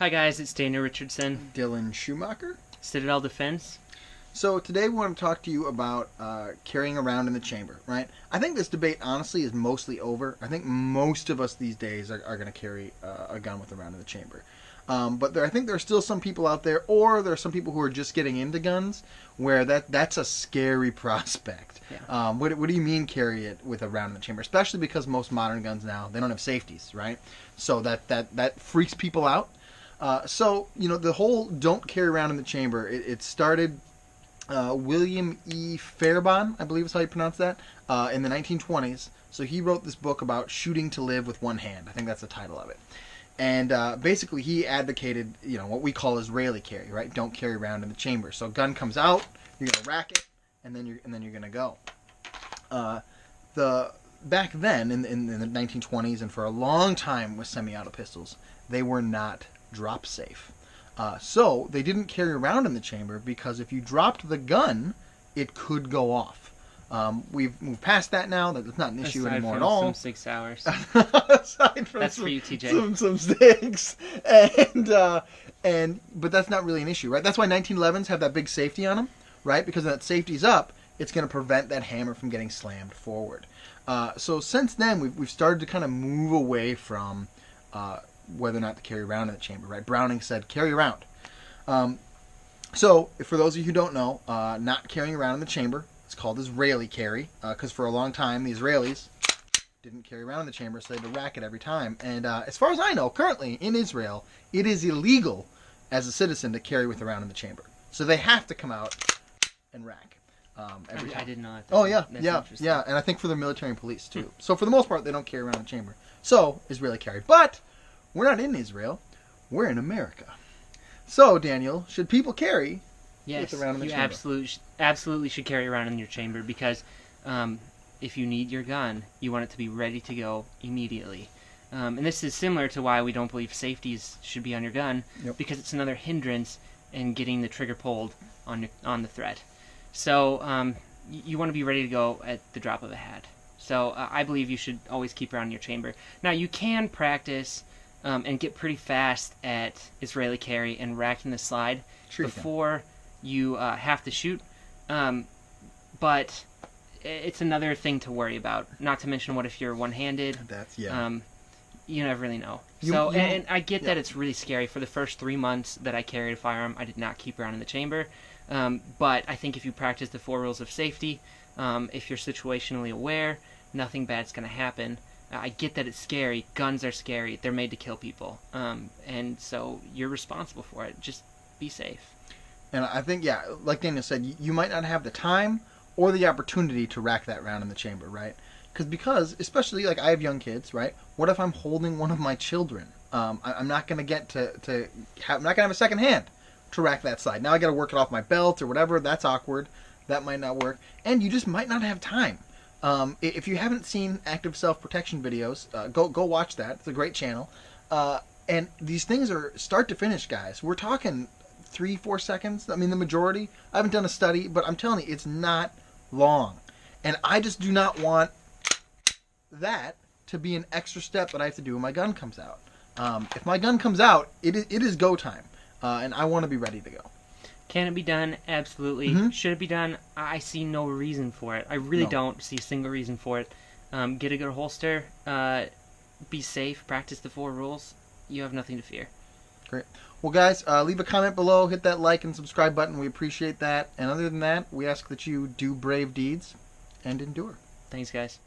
Hi guys, it's Daniel Richardson. Dylan Schumacher. Citadel Defense. So today we want to talk to you about carrying around in the chamber, right? I think this debate, honestly, is mostly over. I think most of us these days are going to carry a gun with around in the chamber. But I think there are still some people out there, or there are some people who are just getting into guns, where that's a scary prospect. Yeah. What do you mean carry it with around in the chamber? Especially because most modern guns now, they don't have safeties, right? So that freaks people out. So, the whole don't carry around in the chamber, it started... William E. Fairban, I believe is how you pronounce that, in the 1920s. So he wrote this book about shooting to live with one hand. I think that's the title of it. And basically he advocated, what we call Israeli carry, right? Don't carry around in the chamber. So gun comes out, you're gonna rack it, and then you're gonna go. Back then in the 1920s and for a long time with semi-auto pistols, they were not drop safe. So they didn't carry around in the chamber because if you dropped the gun, it could go off. We've moved past that now. That's not an issue anymore at all. Some 6 hours. Aside from That's for you, TJ. Some sticks, but that's not really an issue, right? That's why 1911s have that big safety on them, right? Because when that safety's up, it's going to prevent that hammer from getting slammed forward. So since then, we've started to kind of move away from whether or not to carry around in the chamber, right? Browning said, carry around. So, for those of you who don't know, not carrying around in the chamber, it's called Israeli carry, because for a long time, the Israelis didn't carry around in the chamber, so they had to rack it every time. And as far as I know, currently, in Israel, it is illegal as a citizen to carry with around in the chamber. So they have to come out and rack every time. I did not. Oh, yeah, That's yeah, and I think for the military and police, too. So, for the most part, they don't carry around in the chamber. So, Israeli carry. But... we're not in Israel. We're in America. So, Daniel, should people carry with around in the chamber? Absolutely should carry around in your chamber because if you need your gun, you want it to be ready to go immediately. And this is similar to why we don't believe safeties should be on your gun, because it's another hindrance in getting the trigger pulled on the threat. So you want to be ready to go at the drop of a hat. So I believe you should always keep around in your chamber. Now, you can practice... and get pretty fast at Israeli carry and racking the slide before you have to shoot. But it's another thing to worry about. Not to mention, what if you're one-handed? You never really know. And I get that it's really scary. For the first 3 months that I carried a firearm, I did not keep around in the chamber. But I think if you practice the 4 rules of safety, if you're situationally aware, nothing bad's going to happen. I get that it's scary. Guns are scary. They're made to kill people. And so you're responsible for it. Just be safe. And I think, like Daniel said, you might not have the time or the opportunity to rack that round in the chamber, right? Because especially, like, I have young kids, right? What if I'm holding one of my children? I'm not going to get I'm not going to have a second hand to rack that slide. Now I got to work it off my belt or whatever. That's awkward. That might not work. And you just might not have time. If you haven't seen active self-protection videos, go watch that. It's a great channel. And these things are start to finish, guys. We're talking 3-4 seconds. I mean, the majority. I haven't done a study, but I'm telling you, it's not long. And I just do not want that to be an extra step that I have to do when my gun comes out. If my gun comes out, it is go time. And I want to be ready to go. Can it be done? Absolutely. Mm-hmm. Should it be done? I see no reason for it. I really don't see a single reason for it. Get a good holster. Be safe. Practice the 4 rules. You have nothing to fear. Great. Well, guys, leave a comment below. Hit that like and subscribe button. We appreciate that. And other than that, we ask that you do brave deeds and endure. Thanks, guys.